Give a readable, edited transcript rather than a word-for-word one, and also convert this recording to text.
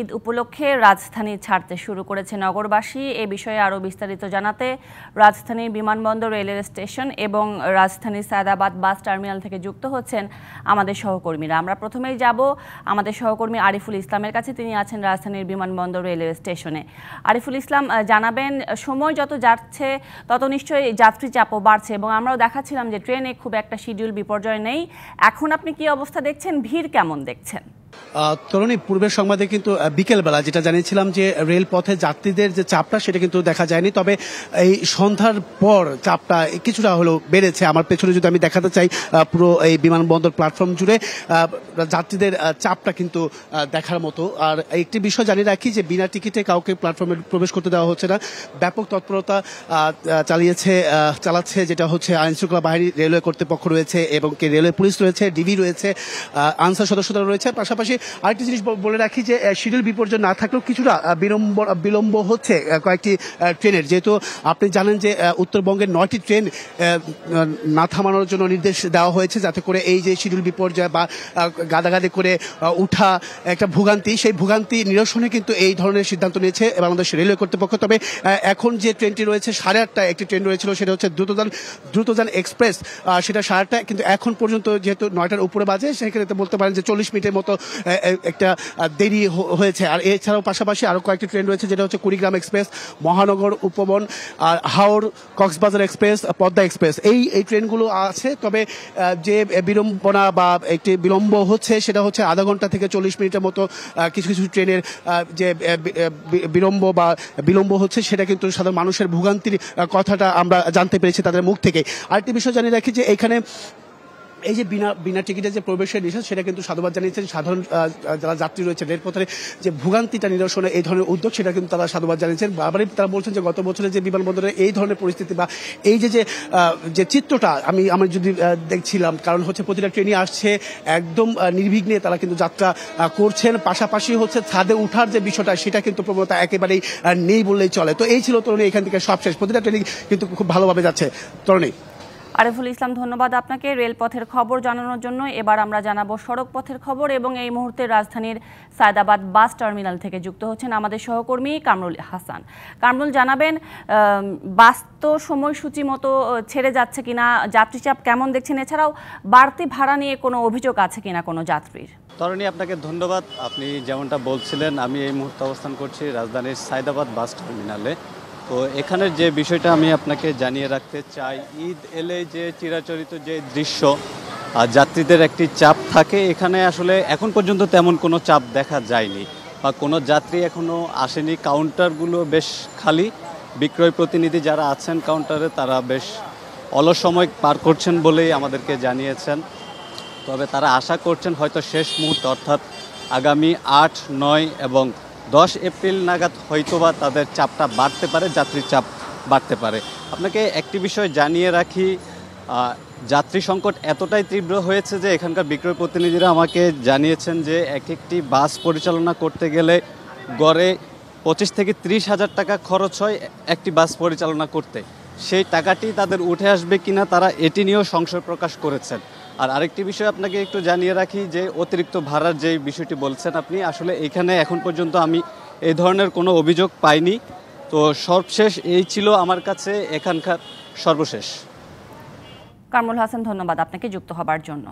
ঈদ উপলক্ষে রাজধানী ছাড়তে শুরু করেছে নগরবাসী। এ বিষয়ে আরও বিস্তারিত জানাতে রাজধানীর বিমানবন্দর, রেলওয়ে স্টেশন এবং রাজধানীর সায়দাবাদ বাস টার্মিনাল থেকে যুক্ত হচ্ছেন আমাদের সহকর্মীরা। আমরা প্রথমেই যাব আমাদের সহকর্মী আরিফুল ইসলামের কাছে। তিনি আছেন রাজধানীর বিমানবন্দর রেলওয়ে স্টেশনে। আরিফুল ইসলাম, জানাবেন, সময় যত যাচ্ছে তত নিশ্চয়ই যাত্রী চাপও বাড়ছে এবং আমরাও দেখাচ্ছিলাম যে ট্রেনে খুব একটা শিডিউল বিপর্যয় নেই। এখন আপনি কি অবস্থা দেখছেন, ভিড় কেমন দেখছেন? তরুণী, পূর্বের সংবাদে কিন্তু বিকেলবেলা যেটা জানিয়েছিলাম যে রেলপথে যাত্রীদের যে চাপটা সেটা কিন্তু দেখা যায়নি, তবে এই সন্ধ্যার পর চাপটা কিছুটা হলেও বেড়েছে। আমার পেছনে যদি আমি দেখাতে চাই, পুরো এই বিমানবন্দর প্ল্যাটফর্ম জুড়ে যাত্রীদের চাপটা কিন্তু দেখার মতো। আর একটি বিষয় জানিয়ে রাখি যে বিনা টিকিটে কাউকে প্ল্যাটফর্মে প্রবেশ করতে দেওয়া হচ্ছে না। ব্যাপক তৎপরতা চালাচ্ছে যেটা হচ্ছে আইনশৃঙ্খলা বাহিনী, রেলওয়ে কর্তৃপক্ষ রয়েছে এবং রেলওয়ে পুলিশ রয়েছে, ডিবি রয়েছে, আনসার সদস্যরা রয়েছে। পাশাপাশি আরেকটি জিনিস বলে রাখি যে শিডিউল বিপর্যয় না থাকলেও কিছুটা বিলম্ব হচ্ছে কয়েকটি ট্রেনের, যেহেতু আপনি জানেন যে উত্তরবঙ্গের 9টি ট্রেন না থামানোর জন্য নির্দেশ দেওয়া হয়েছে, যাতে করে এই যে শিডিউল বিপর্যয় বা গাদাগাদি করে উঠা একটা ভোগান্তি, সেই ভোগান্তি নিরসনে কিন্তু এই ধরনের সিদ্ধান্ত নিয়েছে বাংলাদেশ রেলওয়ে কর্তৃপক্ষ। তবে এখন যে ট্রেনটি রয়েছে 8:30 একটি ট্রেন রয়েছিল, সেটা হচ্ছে দ্রুতযান এক্সপ্রেস, সেটা 8:30, কিন্তু এখন পর্যন্ত যেহেতু 9টার উপরে বাজে, সেখানে বলতে পারেন যে 40 মিনিটের মতো একটা দেরি হয়েছে। আর এছাড়াও পাশাপাশি আরো কয়েকটি ট্রেন রয়েছে, যেটা হচ্ছে কুড়িগ্রাম এক্সপ্রেস, মহানগর উপবন, আর হাওড় কক্সবাজার এক্সপ্রেস, পদ্মা এক্সপ্রেস, এই ট্রেনগুলো আছে। তবে যে বিড়ম্বনা বা একটি বিলম্ব হচ্ছে সেটা হচ্ছে আধা ঘন্টা থেকে 40 মিনিটের মতো কিছু কিছু ট্রেনের যে বিলম্ব হচ্ছে, সেটা কিন্তু সাধারণ মানুষের ভোগান্তির কথাটা আমরা জানতে পেরেছি তাদের মুখ থেকে। আরেকটি বিষয় জানিয়ে রাখি যে এখানে এই যে বিনা টিকিটের যে প্রবেশের নিষেধ, সেটা কিন্তু সাধুবাদ জানিয়েছেন সাধারণ যারা যাত্রী রয়েছে রেলপথে, যে ভোগান্তিটা নিরসনে এই ধরনের উদ্যোগ, সেটা কিন্তু তারা সাধুবাদ জানিয়েছেন। বারবারই তারা বলছেন যে গত বছরে যে বিমানবন্দরে এই ধরনের পরিস্থিতি বা এই যে চিত্রটা আমি যদি দেখছিলাম, কারণ হচ্ছে প্রতিটা ট্রেনই আসছে একদম নির্বিঘ্নে তারা কিন্তু যাত্রা করছেন। পাশাপাশি হচ্ছে ছাদে উঠার যে বিষয়টা, সেটা কিন্তু প্রবণতা একেবারেই নেই বললেই চলে। তো এই ছিল তরুণী এখান থেকে সব শেষ, প্রতিটা ট্রেনই কিন্তু খুব ভালোভাবে যাচ্ছে। তরুণী। আরিফুল ইসলাম, ধন্যবাদ আপনাকে রেলপথের খবর জানানোর জন্য। এবার আমরা জানাবো সড়ক পথের খবর এবং এই মুহূর্তে রাজধানীর সায়দাবাদ বাস টার্মিনাল থেকে যুক্ত হচ্ছেন আমাদের সহকর্মী কামরুল হাসান। কামরুল, জানাবেন, বাস তো সময়সূচি মতো ছেড়ে যাচ্ছে কিনা, যাত্রী চাপ কেমন দেখছেন, এছাড়াও বাড়তি ভাড়া নিয়ে কোনো অভিযোগ আছে কিনা কোনো যাত্রীর? তরুণী, আপনাকে ধন্যবাদ। আপনি যেমনটা বলছিলেন, আমি এই মুহূর্তে অবস্থান করছি রাজধানীর সায়দাবাদ বাস টার্মিনালে। তো এখানের যে বিষয়টা আমি আপনাকে জানিয়ে রাখতে চাই, ঈদ এলে যে চিরাচরিত যে দৃশ্য, যাত্রীদের একটি চাপ থাকে, এখানে আসলে এখন পর্যন্ত তেমন কোনো চাপ দেখা যায়নি বা কোনো যাত্রী এখনও আসেনি। কাউন্টারগুলো বেশ খালি, বিক্রয় প্রতিনিধি যারা আছেন কাউন্টারে তারা বেশ অলস সময় পার করছেন বলেই আমাদেরকে জানিয়েছেন। তবে তারা আশা করছেন হয়তো শেষ মুহূর্তে, অর্থাৎ আগামী 8, 9 এবং 10 এপ্রিল নাগাদ হয়তোবা তাদের চাপটা বাড়তে পারে, যাত্রীর চাপ বাড়তে পারে। আপনাকে একটি বিষয় জানিয়ে রাখি, যাত্রী সংকট এতটাই তীব্র হয়েছে যে এখানকার বিক্রয় প্রতিনিধিরা আমাকে জানিয়েছেন যে একটি বাস পরিচালনা করতে গেলে গড়ে 25 থেকে 30 হাজার টাকা খরচ হয় একটি বাস পরিচালনা করতে। সেই টাকাটি তাদের উঠে আসবে কিনা তারা এটি নিয়েও সংশয় প্রকাশ করেছেন। আর আরেকটি বিষয় আপনাকে একটু জানিয়ে রাখি যে অতিরিক্ত ভাড়ার যে বিষয়টি বলছেন আপনি, আসলে এখানে এখন পর্যন্ত আমি এই ধরনের কোনো অভিযোগ পাইনি। তো সর্বশেষ এই ছিল আমার কাছে এখানকার সর্বশেষ। কামরুল হাসান, ধন্যবাদ আপনাকে যুক্ত হবার জন্য।